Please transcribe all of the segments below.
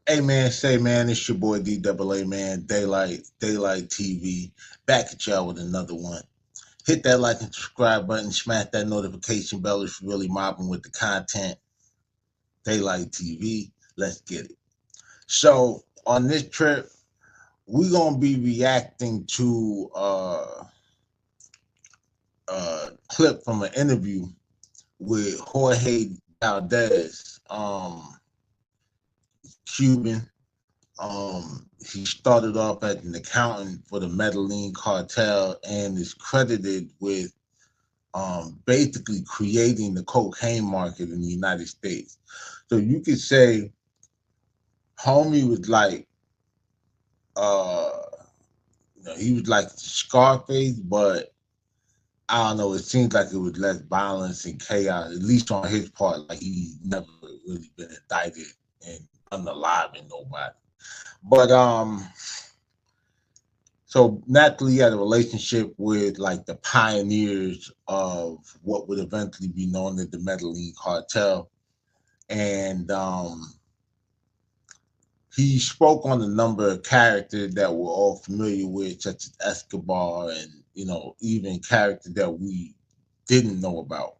Hey man, say man, it's your boy DAA man, Daylight TV, back at y'all with another one. Hit that like and subscribe button, smash that notification bell if you're really mobbing with the content. Daylight TV, let's get it. So on this trip, we're gonna be reacting to a clip from an interview with Jorge Valdez, Cuban. He started off as an accountant for the Medellin cartel and is credited with basically creating the cocaine market in the United States. So you could say homie was like, uh, he was like Scarface, but I don't know, it seems like it was less violence and chaos, at least on his part, like he never really been indicted and unaliving nobody. But so naturally he had a relationship with like the pioneers of what would eventually be known as the Medellin cartel. And he spoke on a number of characters that we're all familiar with, such as Escobar and, even characters that we didn't know about.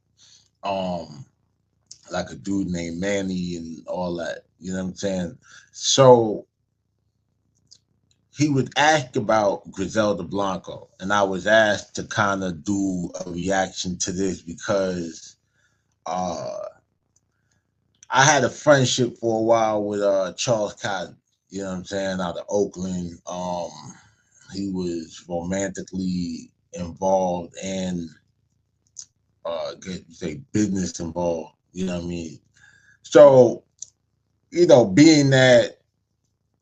Like a dude named Manny and all that. You know what I'm saying? So he would ask about Griselda Blanco, and I was asked to kind of do a reaction to this because I had a friendship for a while with Charles Cotton, you know what I'm saying, out of Oakland. He was romantically involved and say business involved, you know what I mean? So, being that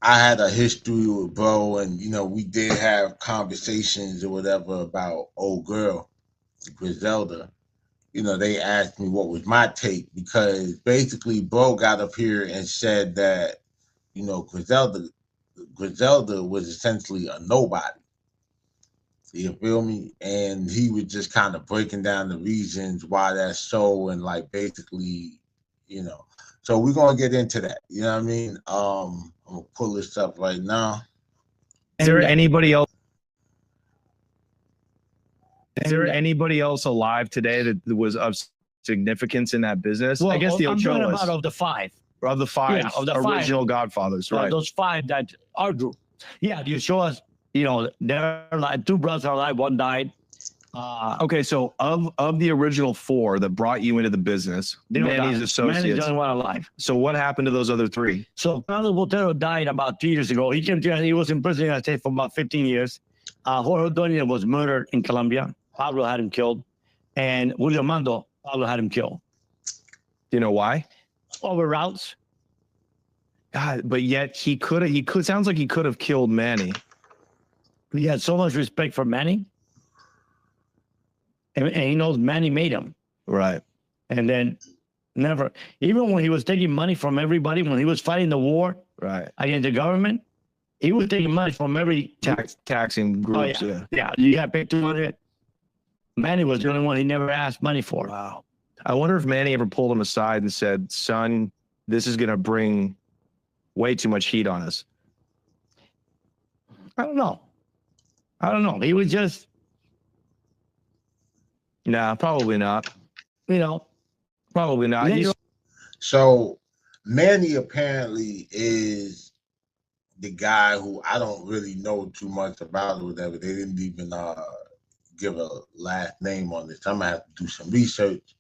I had a history with bro, and we did have conversations or whatever about old girl, Griselda. They asked me what was my take because basically bro got up here and said that, Griselda was essentially a nobody. You feel me? And he was just kind of breaking down the reasons why that's so, and like basically, So we're gonna get into that. You know what I mean? I'm gonna pull this up right now. Is there anybody else? Is there anybody else alive today that was of significance in that business? Well, I guess the I'm talking Ochoas about of the five. Of the five, Yeah, of the original five. Godfathers, right? Those five that are group. Yeah, you show us, they're like two brothers are alive, one died. Okay, so of the original four that brought you into the business, Manny's associates. Manny's the only one alive. So what happened to those other three? So Pablo Botero died about 2 years ago. He came to, he was in prison, I say, for about 15 years. Jorge Ordonez was murdered in Colombia. Pablo had him killed. And William Mando, Pablo had him killed. Do you know why? Over routes. God, but yet he could sounds like he could have killed Manny. He had so much respect for Manny. And he knows Manny made him. Right. And then never, even when he was taking money from everybody, when he was fighting the war against the government, he was taking money from every taxing groups. Oh, yeah. You got paid 200. Manny was the only one he never asked money for. Wow. I wonder if Manny ever pulled him aside and said, son, this is going to bring way too much heat on us. I don't know. He was just. Nah, probably not. Probably not. So Manny apparently is the guy who I don't really know too much about or whatever. They didn't even give a last name on this. I'm gonna have to do some research.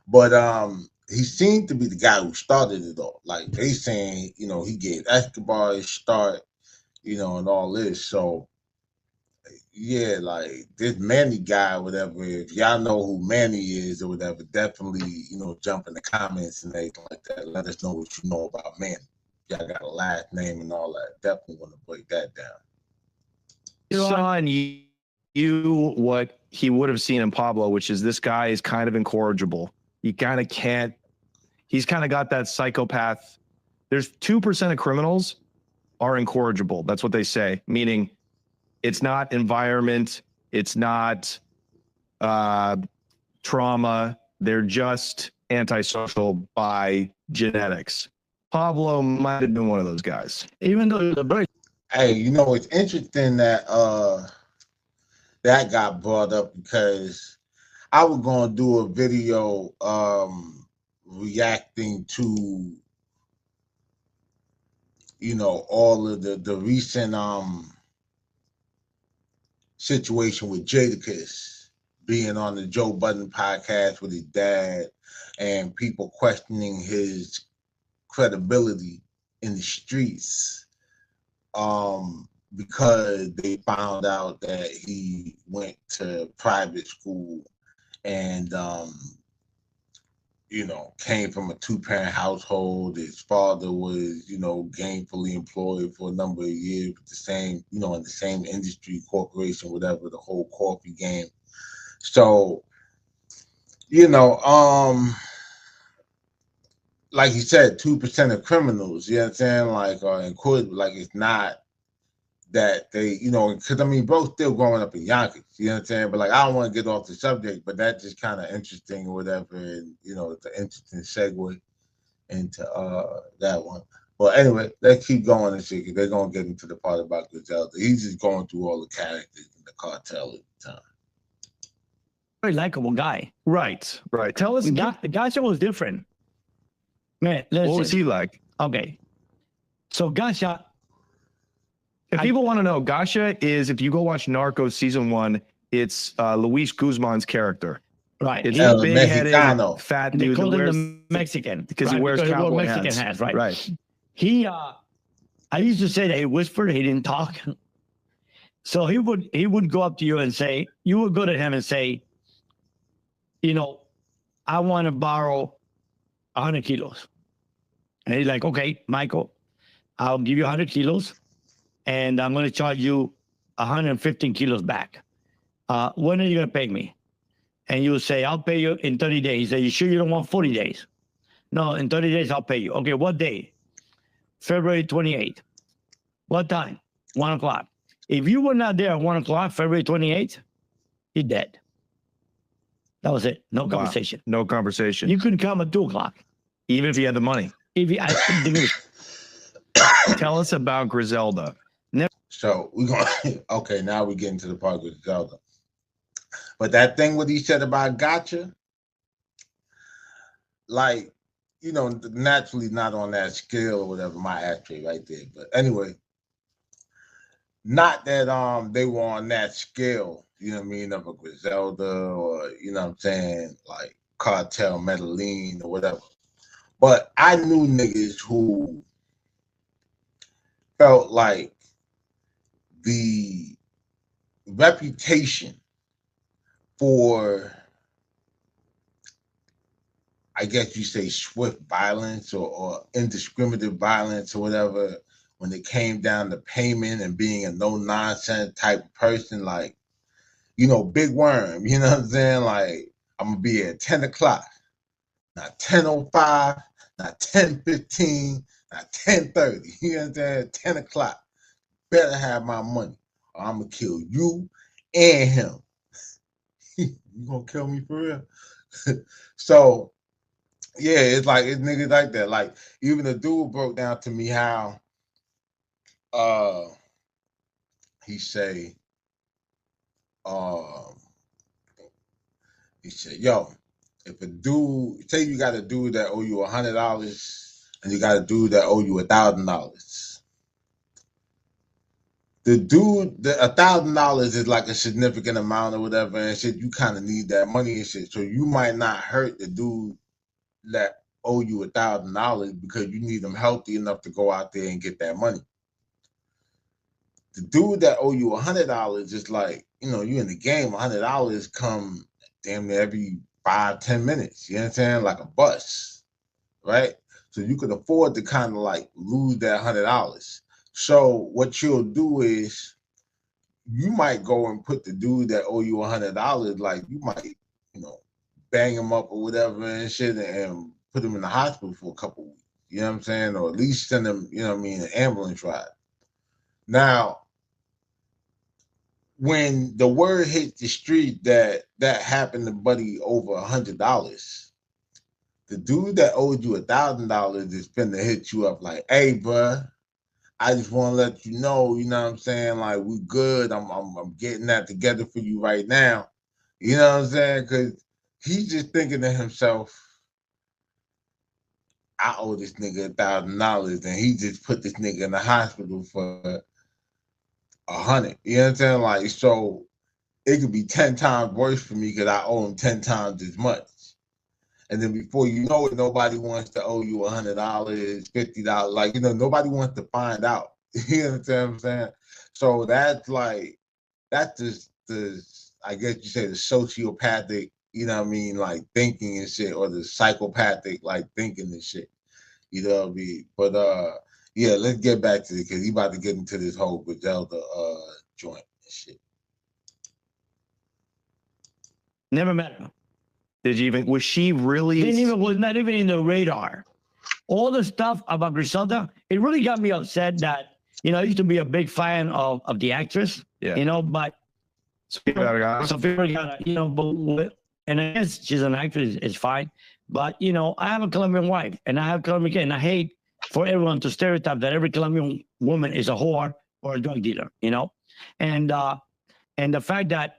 But he seemed to be the guy who started it all. Like they saying, he gave Escobar his start, and all this. So yeah, like this Manny guy or whatever, if y'all know who Manny is or whatever, definitely, jump in the comments and everything like that. Let us know what you know about Manny. Y'all got a last name and all that. Definitely want to break that down. Son, you what he would have seen in Pablo, which is this guy is kind of incorrigible. You kind of can't, he's kind of got that psychopath. There's 2% of criminals are incorrigible. That's what they say, meaning it's not environment, it's not trauma. They're just antisocial by genetics. Pablo might have been one of those guys. Even though he was a very Hey, you know, it's interesting that that got brought up because I was gonna do a video reacting to, you know, all of the recent situation with Jadakiss being on the Joe Budden podcast with his dad and people questioning his credibility in the streets because they found out that he went to private school and you know, came from a two-parent household. His father was, you know, gainfully employed for a number of years with the same, you know, in the same industry, corporation, whatever, the whole coffee game. So, you know, like you said, 2% of criminals, you know what I'm saying? Like, in court, like it's not that they, you know, because I mean, both still growing up in Yonkers, you know what I'm saying? But like, I don't want to get off the subject, but that's just kind of interesting or whatever. And, you know, it's an interesting segue into that one. But anyway, let's keep going and see, because they're going to get into the part about Griselda. He's just going through all the characters in the cartel at the time. very likable guy. Right. Tell us. The Gasha was different. Man, What was he like? Okay. So Gasha, if people want to know, Gasha is, if you go watch Narcos season 1, it's Luis Guzman's character. right? It's El a big-headed, Mexicano. fat They dude that call him wears, the Mexican because he right? wears Because he wore cowboy Mexican hats. right? Right. He, I used to say that he whispered, he didn't talk. So he would go up to you and say, you would go to him and say, you know, I want to borrow 100 kilos. And he's like, okay, Michael, I'll give you 100 kilos and I'm going to charge you 115 kilos back. When are you going to pay me? And you say, I'll pay you in 30 days. He said, you sure you don't want 40 days? No, in 30 days, I'll pay you. Okay, what day? February 28th. What time? 1 o'clock. If you were not there at 1 o'clock, February 28th, you're dead. That was it. No conversation. No conversation. You couldn't come at 2 o'clock. Even if you had the money. If you, Tell us about Griselda. So we're going, okay, now we get into the part with Griselda. But that thing what he said about gotcha, like, you know, naturally not on that scale or whatever, my ashtray right there. But anyway, not that they were on that scale, you know what I mean, of a Griselda or, you know what I'm saying, like Cartel Medellin or whatever. But I knew niggas who felt like the reputation for, I guess you say, swift violence or indiscriminate violence or whatever, when it came down to payment and being a no-nonsense type of person, like, you know, Big Worm, you know what I'm saying? Like, I'm going to be at 10 o'clock, not 10:05, not 10:15, not 10:30, you know what I'm saying? 10 o'clock, better have my money or I'm going to kill you and him. You going to kill me for real? So, yeah, it's like, it's niggas like that. Like, even the dude broke down to me how he said, yo, if a dude, say you got a dude that owe you $100 and you got a dude that owe you $1,000. The dude, the $1,000 is like a significant amount or whatever, and shit, you kind of need that money and shit. So you might not hurt the dude that owe you $1,000 because you need them healthy enough to go out there and get that money. The dude that owe you $100 is like, you know, you in the game, $100 come damn near every 5-10 minutes. You know what I'm saying? Like a bus, right? So you could afford to kind of like lose that $100. So what you'll do is you might go and put the dude that owe you $100, like you might, you know, bang him up or whatever and shit and put him in the hospital for a couple of weeks. You know what I'm saying? Or at least send him, you know what I mean, an ambulance ride. Now, when the word hit the street that happened to Buddy over $100, the dude that owed you $1,000 is finna hit you up like, hey, bruh, I just want to let you know what I'm saying? Like, we good. I'm getting that together for you right now. You know what I'm saying? Because he's just thinking to himself, I owe this nigga $1,000, and he just put this nigga in the hospital for 100. You know what I'm saying? Like, so it could be 10 times worse for me because I owe him 10 times as much. And then before you know it, nobody wants to owe you $100, $50. Like, nobody wants to find out. You know what I'm saying? So that's like, that's just the, I guess you say, the sociopathic, like thinking and shit, or the psychopathic like thinking and shit. You know what I mean? But yeah, let's get back to it because he about to get into this whole Griselda joint and shit. Never met her. Did you even, was she really? Was not even in the radar. All the stuff about Griselda, it really got me upset that, I used to be a big fan of the actress, but and I guess she's an actress, it's fine. But, I have a Colombian wife and I have Colombian kids, and I hate for everyone to stereotype that every Colombian woman is a whore or a drug dealer, and the fact that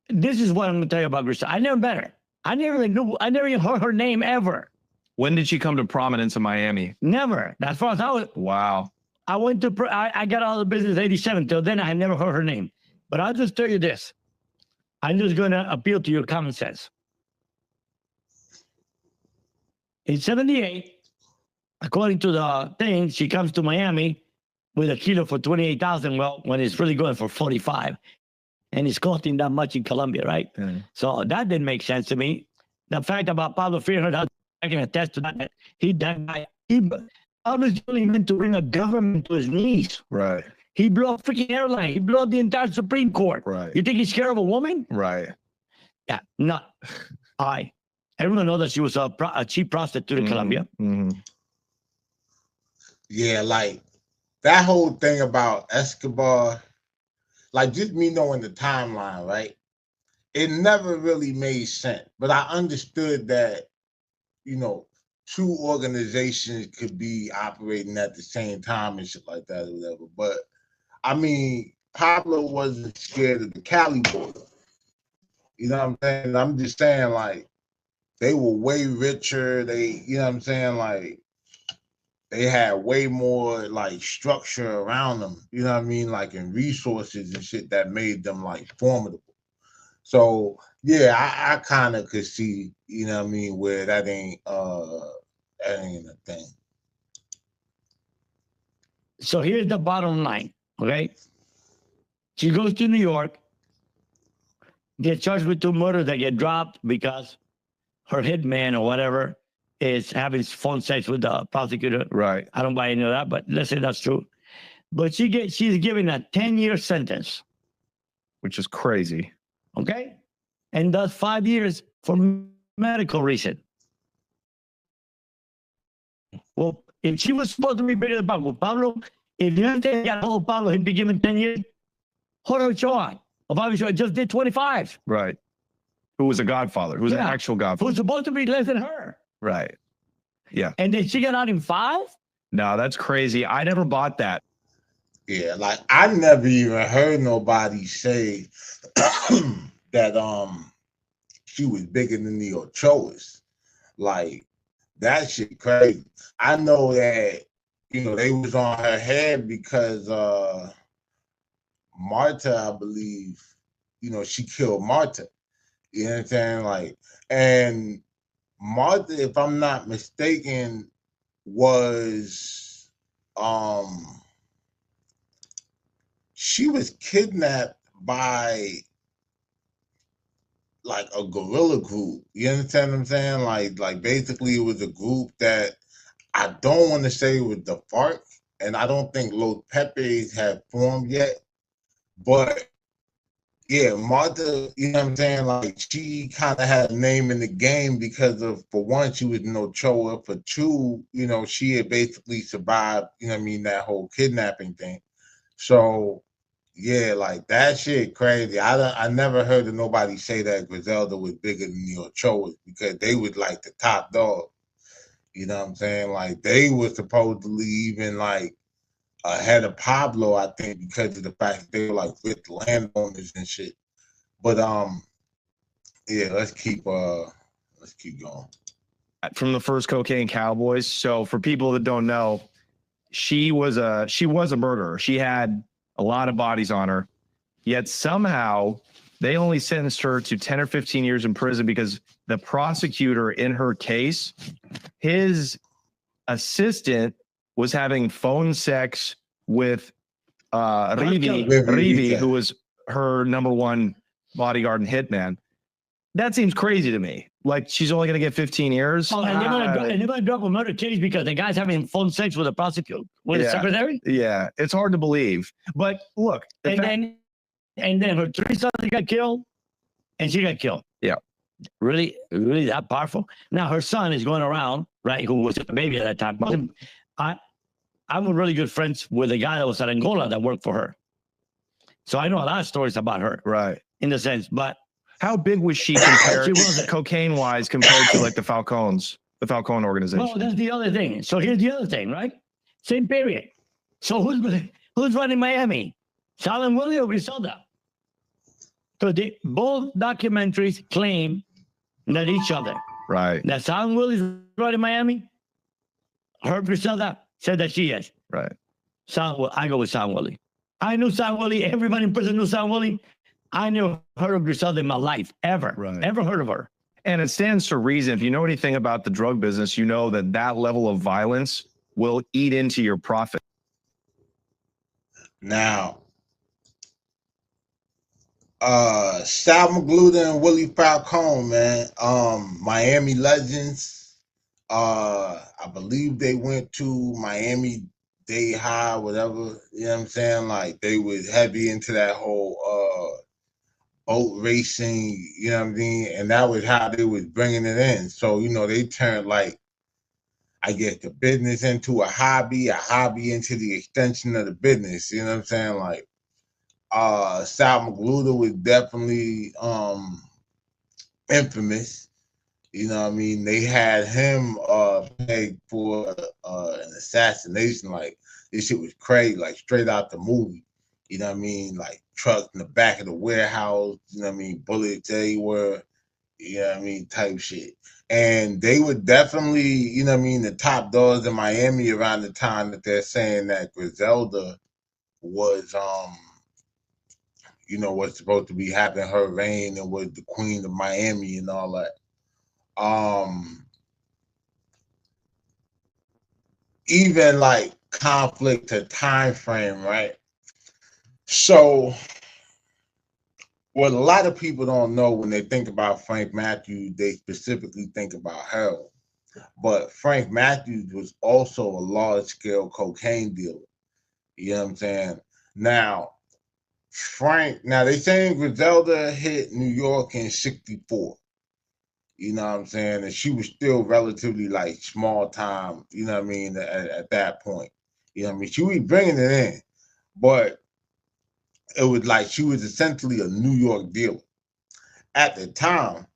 this is what I'm going to tell you about Griselda. I never met her. I never even heard her name ever. When did she come to prominence in Miami? Never. As far as I was. Wow. I went to, I got out of the business in '87. Till then, I had never heard her name. But I'll just tell you this. I'm just going to appeal to your common sense. In '78, according to the thing, she comes to Miami with a kilo for $28,000. Well, when it's really going for 45, and it's costing that much in Colombia, right? Mm. So that didn't make sense to me. The fact about Pablo fearing her, I can attest to that. Pablo's only meant to bring a government to his knees. Right. He blew up freaking airline. He blew up the entire Supreme Court. Right. You think he's scared of a woman? Right. Yeah, not. Everyone knows that she was a cheap prostitute in Colombia. Mm-hmm. Yeah, like that whole thing about Escobar, like just me knowing the timeline, right? It never really made sense, but I understood that, two organizations could be operating at the same time and shit like that or whatever. But I mean, Pablo wasn't scared of the Cali boy. You know what I'm saying? I'm just saying, like, they were way richer. They, you know what I'm saying? Like, they had way more like structure around them, you know what I mean? Like, in resources and shit that made them like formidable. So yeah, I kind of could see, you know what I mean, where that ain't a thing. So here's the bottom line, okay? She goes to New York, gets charged with 2 murders that get dropped because her hitman or whatever is having phone sex with the prosecutor. Right. I don't buy any of that, but let's say that's true. But she's given a 10-year sentence. Which is crazy. Okay? And does 5 years for medical reason. Well, if she was supposed to be bigger than Pablo, if you hadn't got hold of Pablo, he'd be given 10 years. Jorge Ochoa, just did 25. Right. Who was a godfather, who was an actual godfather. Who's supposed to be less than her. Right. Yeah. And then she got out in 5? No, that's crazy. I never bought that. Yeah, like I never even heard nobody say that she was bigger than the Ochoas. Like, that shit crazy. I know that, they was on her head because Marta, I believe, she killed Marta. You know what I'm saying? Like, and Marta, if I'm not mistaken, was she was kidnapped by like a guerrilla group. You understand what I'm saying? Like basically it was a group that I don't want to say it was the FARC, and I don't think Los Pepes had formed yet. But yeah, Martha, you know what I'm saying? Like, she kind of had a name in the game because of, for one, she was in Ochoa. For two, she had basically survived, that whole kidnapping thing. So, Yeah, like that shit crazy. I never heard of nobody say that Griselda was bigger than the Ochoas because they was like the top dog. You know what I'm saying? Like they were supposedly even like ahead of Pablo, I think, because of the fact that they were like with landowners and shit. But yeah, let's keep going. From the first Cocaine Cowboys. So for people that don't know, she was a murderer. She had a lot of bodies on her. Yet somehow they only sentenced her to 10 or 15 years in prison because the prosecutor in her case, his assistant was having phone sex with Rivi, who was her number one bodyguard and hitman. That seems crazy to me. Like she's only going to get 15 years. Oh, and they're going to drop a murder case because the guy's having phone sex with a prosecutor, with a secretary. Yeah, it's hard to believe. But look, and then her 3 sons got killed, and she got killed. Yeah, really that powerful. Now her son is going around, right? Who was a baby at that time. I'm really good friends with a guy that was at Angola that worked for her, so I know a lot of stories about her, right? In the sense, but. How big was she compared, cocaine-wise, compared to like the Falcone organization? Well, that's the other thing. So here's the other thing, right? Same period. So who's running Miami? Sal and Willie or Griselda? So both documentaries claim that each other. Right. That Sal and Willie's running Miami. Her Griselda said that she is. Right. I go with Sal and Willie. I knew Sal and Willie. Everybody in prison knew Sal and Willie. I never heard of Griselda in my life, ever. Right. Ever heard of her. And it stands to reason. If you know anything about the drug business, you know that that level of violence will eat into your profit. Now, Sal Magluta and Willie Falcone, man, Miami legends. I believe they went to Miami Day High, whatever. You know what I'm saying? Like they was heavy into that whole boat racing, you know what I mean? And that was how they was bringing it in. So, you know, they turned like, I guess, the business into a hobby into the extension of the business. You know what I'm saying? Like, Sal Magluta was definitely infamous. You know what I mean? They had him pegged for an assassination. Like, this shit was crazy, like straight out the movie. You know what I mean? Like trucks in the back of the warehouse, you know what I mean? Bullets everywhere, you know what I mean? Type shit. And they were definitely, you know what I mean, the top dogs in Miami around the time that they're saying that Griselda was, you know, was supposed to be having her reign and was the queen of Miami and all that. Even like conflict to time frame, right? So what a lot of people don't know when they think about Frank Matthews, they specifically think about heroin. But Frank Matthews was also a large-scale cocaine dealer. You know what I'm saying? Now, they saying Griselda hit New York in 64. You know what I'm saying? And she was still relatively like small time, you know what I mean, at that point. You know what I mean? She was bringing it in, but it was like she was essentially a New York dealer. At the time,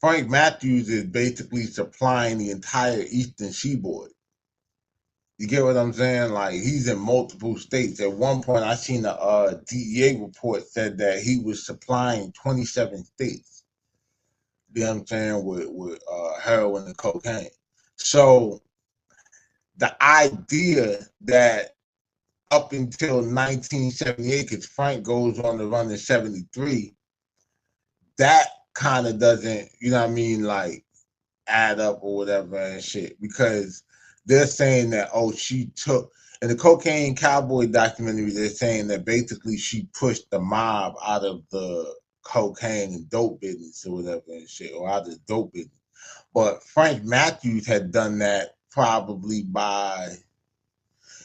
Frank Matthews is basically supplying the entire Eastern Seaboard. You get what I'm saying? Like, he's in multiple states. At one point, I seen a DEA report said that he was supplying 27 states. You know what I'm saying? With heroin and cocaine. So the idea that up until 1978, because Frank goes on to run in 73, that kind of doesn't, you know what I mean, like add up or whatever and shit. Because they're saying that, oh, she took, in the Cocaine Cowboy documentary, they're saying that basically she pushed the mob out of the cocaine and dope business or whatever and shit, or out of the dope business. But Frank Matthews had done that probably by,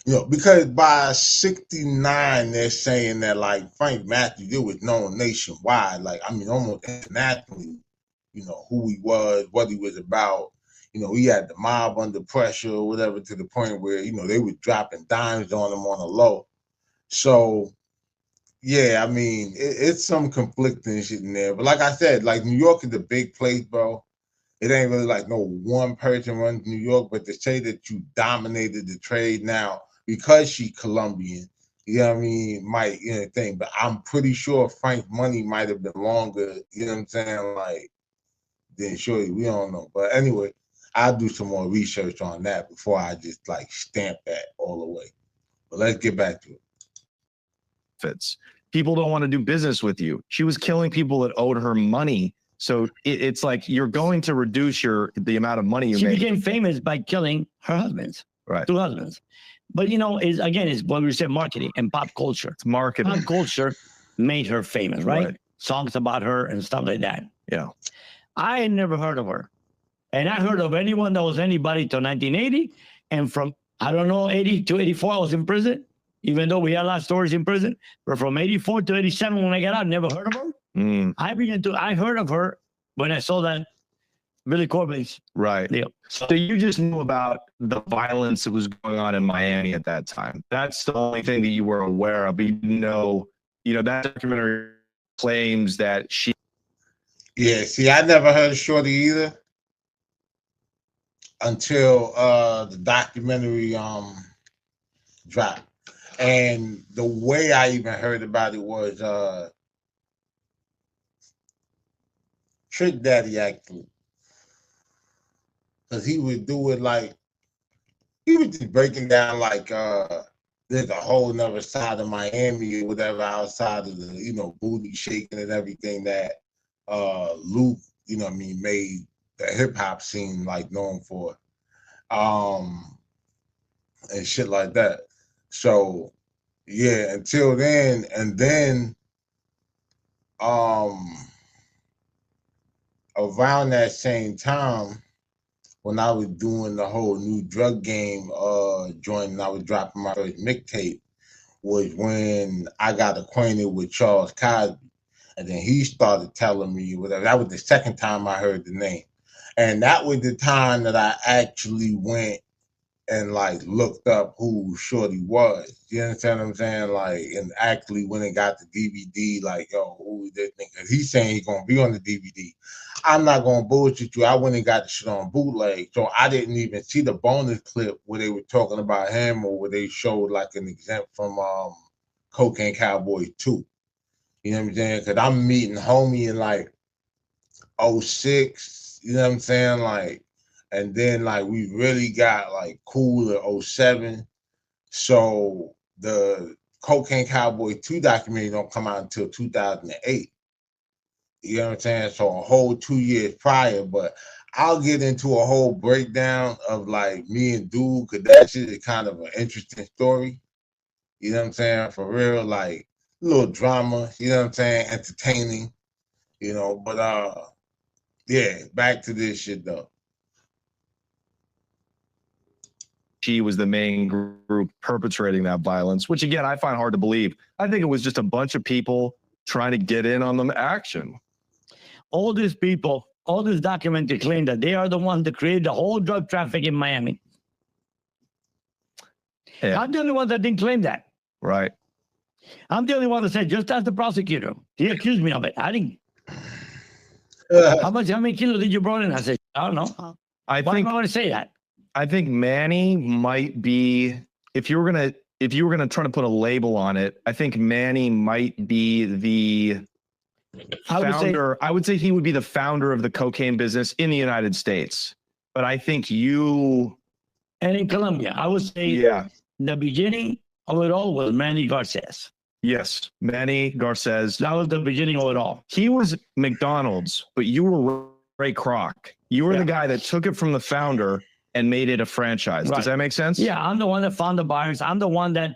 you know, because by 69, they're saying that like Frank Matthews, it was known nationwide, like, I mean, almost internationally, you know, who he was, what he was about. You know, he had the mob under pressure or whatever, to the point where, you know, they were dropping dimes on him on the low. So yeah, I mean, it's some conflicting shit in there. But like I said, like New York is a big place, bro. It ain't really like no one person runs New York, but to say that you dominated the trade now because she Colombian, you know what I mean, might, you know, thing. But I'm pretty sure Frank Money might have been longer, you know what I'm saying, like, than Shorty. We don't know. But anyway, I'll do some more research on that before I just like stamp that all the way. But let's get back to it. People don't want to do business with you. She was killing people that owed her money. So it's like you're going to reduce the amount of money you make. She became famous by killing her husbands, right? 2 husbands. But you know, it's what we said, marketing and pop culture. It's marketing. Pop culture made her famous, right? Songs about her and stuff like that. Yeah. I had never heard of her. And I heard of anyone that was anybody till 1980. And from, I don't know, 80 to 84, I was in prison, even though we had a lot of stories in prison. But from 84 to 87, when I got out, I never heard of her. I heard of her when I saw that Billy Corbin's deal. So you just knew about the violence that was going on in Miami at that time. That's the only thing that you were aware of. But you know, that documentary claims that she. Yeah, see, I never heard of Shorty either until the documentary dropped. And the way I even heard about it was Trick Daddy actually. Because he would do it like, he was just breaking down like there's a whole nother side of Miami or whatever outside of the, you know, booty shaking and everything that Luke, you know what I mean, made the hip hop scene like known for. And shit like that. So yeah, until then, and then around that same time, when I was doing the whole new drug game joint and I was dropping my first mixtape, was when I got acquainted with Charles Cosby. And then he started telling me whatever. That was the second time I heard the name. And that was the time that I actually went and like looked up who Shorty was. You understand what I'm saying? Like, and actually when it got the DVD, like, yo, who is this nigga? He's saying he's gonna be on the DVD. I'm not gonna bullshit you. I went and got the shit on bootleg, so I didn't even see the bonus clip where they were talking about him or where they showed like an exempt from Cocaine Cowboy 2. You know what I'm saying? Because I'm meeting homie in like 06. You know what I'm saying? Like. And then like we really got like cool in 07. So the Cocaine Cowboy 2 documentary don't come out until 2008. You know what I'm saying? So a whole 2 years prior, but I'll get into a whole breakdown of like me and Dude, because that shit is kind of an interesting story. You know what I'm saying? For real, like a little drama, you know what I'm saying? Entertaining, you know, but yeah, back to this shit though. She was the main group perpetrating that violence, which again, I find hard to believe. I think it was just a bunch of people trying to get in on the action. All these people, all this documentary claim that they are the ones that created the whole drug traffic in Miami. Yeah. I'm the only one that didn't claim that. Right. I'm the only one that said, just as the prosecutor, he accused me of it. I didn't. How many kilos did you bring in? I said, I don't know. Why am I going to say that? I think Manny might be, if you were gonna try to put a label on it, I think Manny might be the founder. I would say he would be the founder of the cocaine business in the United States. But I think you, and in Colombia, I would say the beginning of it all was Manny Garces. Yes, Manny Garces. That was the beginning of it all. He was McDonald's, but you were Ray Kroc. You were the guy that took it from the founder and made it a franchise. Right. Does that make sense? Yeah, I'm the one that found the buyers. I'm the one that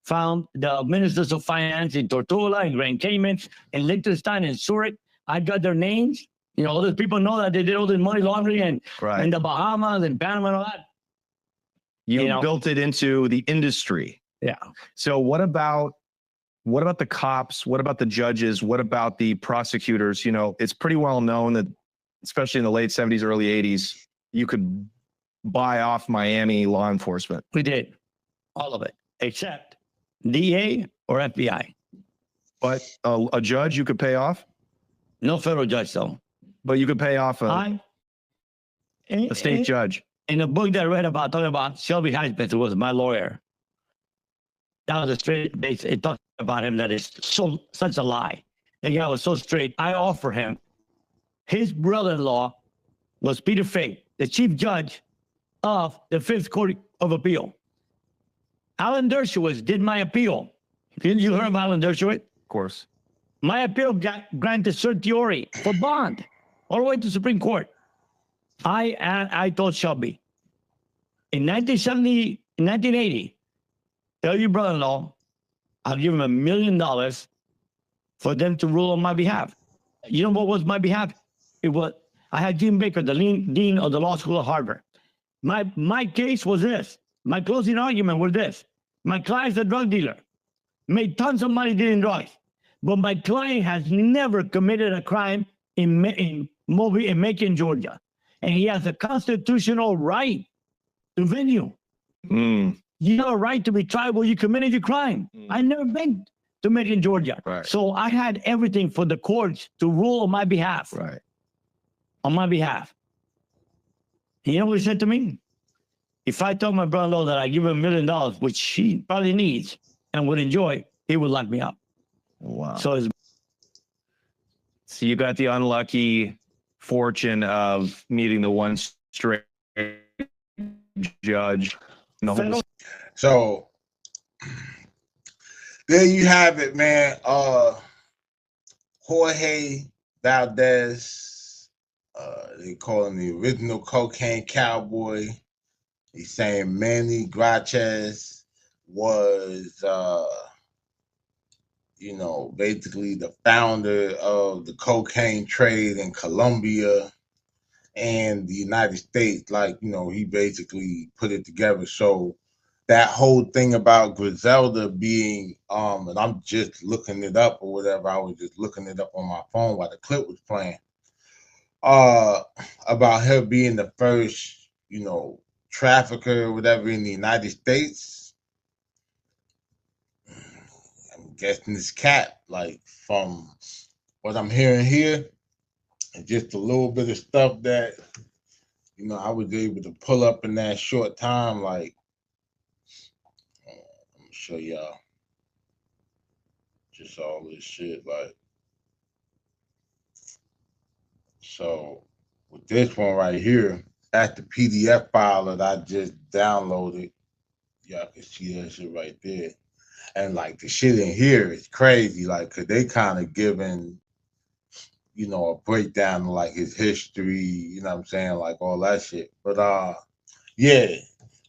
found the ministers of finance in Tortola, in Grand Cayman, in Liechtenstein, in Zurich. I got their names. You know, all those people know that they did all this money laundering and the Bahamas and Panama and all that. You built it into the industry. Yeah. So what about the cops? What about the judges? What about the prosecutors? You know, it's pretty well known that, especially in the late 70s, early 80s, you could buy off Miami law enforcement. We did. All of it. except DA or FBI. But a judge you could pay off, No federal judge, though. but you could pay off a state judge. In a book that I read about, talking about Shelby Highsmith, who was my lawyer, that was a straight base. It talked about him that is such a lie. The guy was so straight. I offer him. His brother-in-law was Peter Fay, the chief judge of the Fifth Court of Appeal. Alan Dershowitz did my appeal. You heard of Alan Dershowitz? Of course. My appeal got granted certiorari for bond all the way to Supreme Court. I told Shelby in 1980, tell your brother-in-law, I'll give him $1 million for them to rule on my behalf. You know what was my behalf? It was, I had Jim Baker, the dean of the law school of Harvard. My case was this. My closing argument was this. My client's a drug dealer, made tons of money dealing drugs, but my client has never committed a crime in Macon, Georgia. And he has a constitutional right to venue. You have a right to be tried where you committed your crime. I never been to Macon, Georgia. Right. So I had everything for the courts to rule on my behalf. Right. On my behalf. And you know what he said to me? If I told my brother-in-law that I give him $1 million, which he probably needs and would enjoy, he would lock me up. Wow. So you got the unlucky fortune of meeting the one straight judge. So there you have it, man. Jorge Valdez, they call him the original cocaine cowboy. He's saying Manny Gratches was, you know, basically the founder of the cocaine trade in Colombia and the United States. Like, you know, he basically put it together. So that whole thing about Griselda being, and I'm just looking it up or whatever. I was just looking it up on my phone while the clip was playing. About her being the first, you know, trafficker or whatever in the United States. I'm guessing it's cap, like from what I'm hearing here, and just a little bit of stuff that, you know, I was able to pull up in that short time. Like, I'm gonna show y'all just all this shit. Like, so with this one right here, that's the PDF file that I just downloaded. Y'all can see that shit right there. And like the shit in here is crazy, like, cause they kind of giving, you know, a breakdown of like his history, you know what I'm saying, like all that shit. But yeah,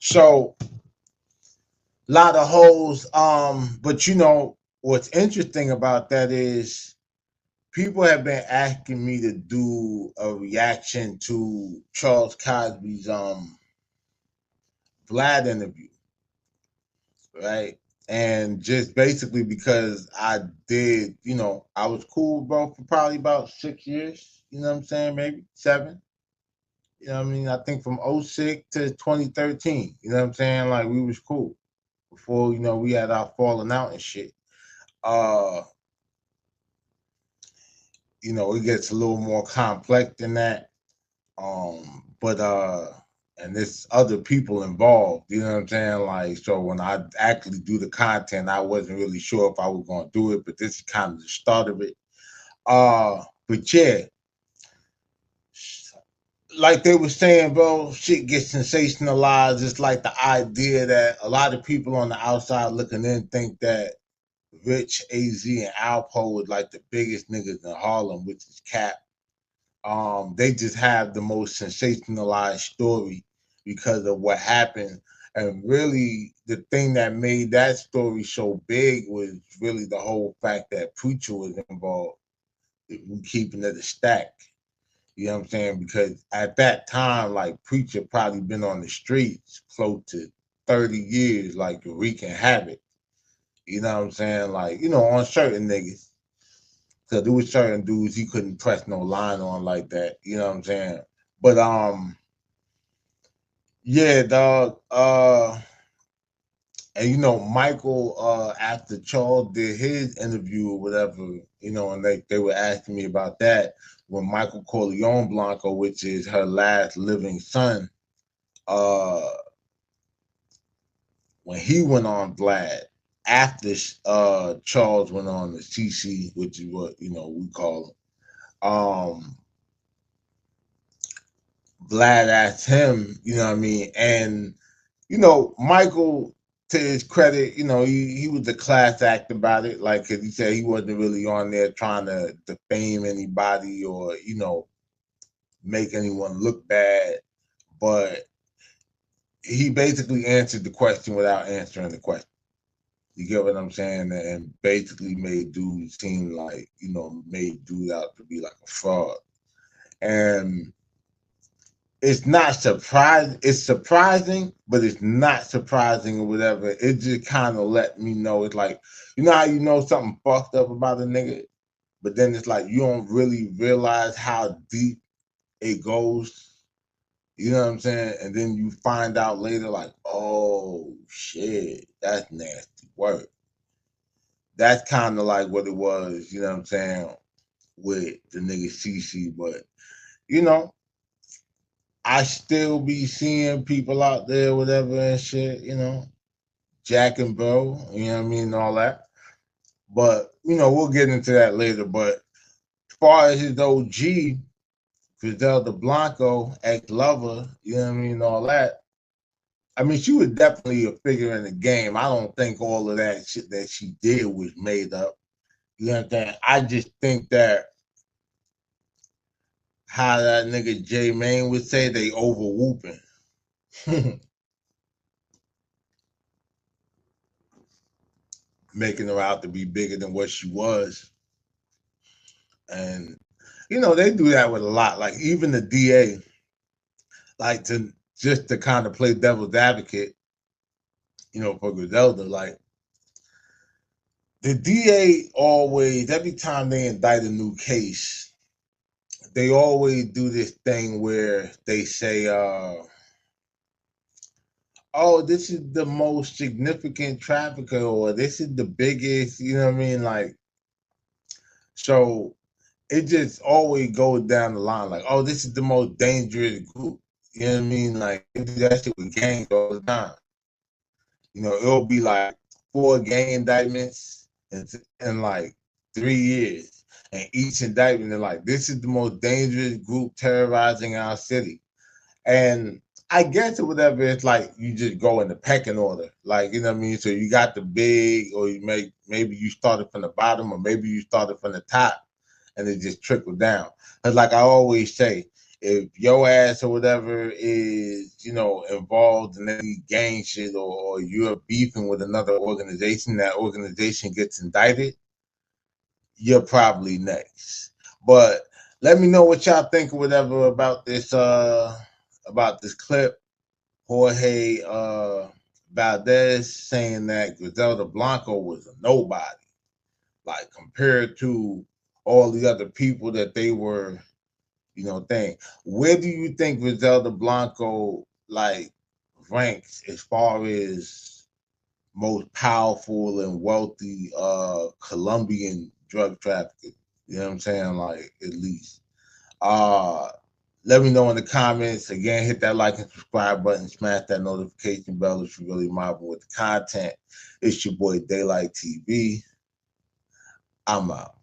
so a lot of holes. But you know what's interesting about that is people have been asking me to do a reaction to Charles Cosby's Vlad interview, right? And just basically because I did, you know, I was cool, bro, for probably about 6 years, you know what I'm saying, maybe 7. You know what I mean? I think from 06 to 2013, you know what I'm saying? Like, we was cool before, you know, we had our falling out and shit. You know, it gets a little more complex than that. And there's other people involved, you know what I'm saying? Like, so when I actually do the content, I wasn't really sure if I was going to do it, but this is kind of the start of it. But yeah, like they were saying, bro, shit gets sensationalized. It's like the idea that a lot of people on the outside looking in think that Rich, AZ, and Alpo was like the biggest niggas in Harlem, which is cap. They just have the most sensationalized story because of what happened. And really, the thing that made that story so big was really the whole fact that Preacher was involved in keeping it a stack. You know what I'm saying? Because at that time, like, Preacher probably been on the streets close to 30 years, like wreaking havoc. You know what I'm saying? Like, you know, on certain niggas. So there was certain dudes he couldn't press no line on like that. You know what I'm saying? But yeah, dog. And you know, Michael, after Charles did his interview or whatever, you know, and they were asking me about that, when Michael Corleone Blanco, which is her last living son, uh, when he went on Vlad, after Charles went on the CC, which is what, you know, we call him, Vlad asked him, you know what I mean? And, you know, Michael, to his credit, you know, he was a class act about it. Like, cause he said he wasn't really on there trying to defame anybody or, you know, make anyone look bad. But he basically answered the question without answering the question. You get what I'm saying? And basically made dude seem like, you know, made dude out to be like a fraud. And it's not surprising. It's surprising, but it's not surprising or whatever. It just kind of let me know. It's like, you know how you know something fucked up about a nigga, but then it's like you don't really realize how deep it goes. You know what I'm saying? And then you find out later, like, oh shit, that's nasty work. That's kind of like what it was, you know what I'm saying, with the nigga CC. But, you know, I still be seeing people out there, whatever and shit, you know, Jack and Bro, you know what I mean, and all that. But, you know, we'll get into that later. But as far as his OG, Griselda Blanco, ex-lover, you know what I mean, and all that, I mean, she was definitely a figure in the game. I don't think all of that shit that she did was made up. You know what I'm saying? I just think that how that nigga J Main would say, they over whooping. Making her out to be bigger than what she was. And, you know, they do that with a lot. Like, even the DA, like, to just to kind of play devil's advocate, you know, for Griselda, like, the DA always, every time they indict a new case, they always do this thing where they say, oh, this is the most significant trafficker, or this is the biggest, you know what I mean? Like, so it just always goes down the line, like, oh, this is the most dangerous group. You know what I mean? Like, they do that shit with gangs all the time. You know, it'll be like 4 gang indictments in like 3 years. And each indictment is like, this is the most dangerous group terrorizing our city. And I guess or whatever, it's like you just go in the pecking order. Like, you know what I mean? So you got the big, or you maybe you started from the bottom, or maybe you started from the top, and it just trickled down. Because like I always say, if your ass or whatever is, you know, involved in any gang shit, or you're beefing with another organization, that organization gets indicted, you're probably next. But let me know what y'all think or whatever about this clip. Jorge Valdez saying that Griselda Blanco was a nobody, like compared to all the other people that they were, you know, thing. Where do you think Griselda Blanco like ranks as far as most powerful and wealthy Colombian drug traffickers? You know what I'm saying? Like, at least. Let me know in the comments. Again, hit that like and subscribe button. Smash that notification bell if you're really mobbing with the content. It's your boy Daylight TV. I'm out.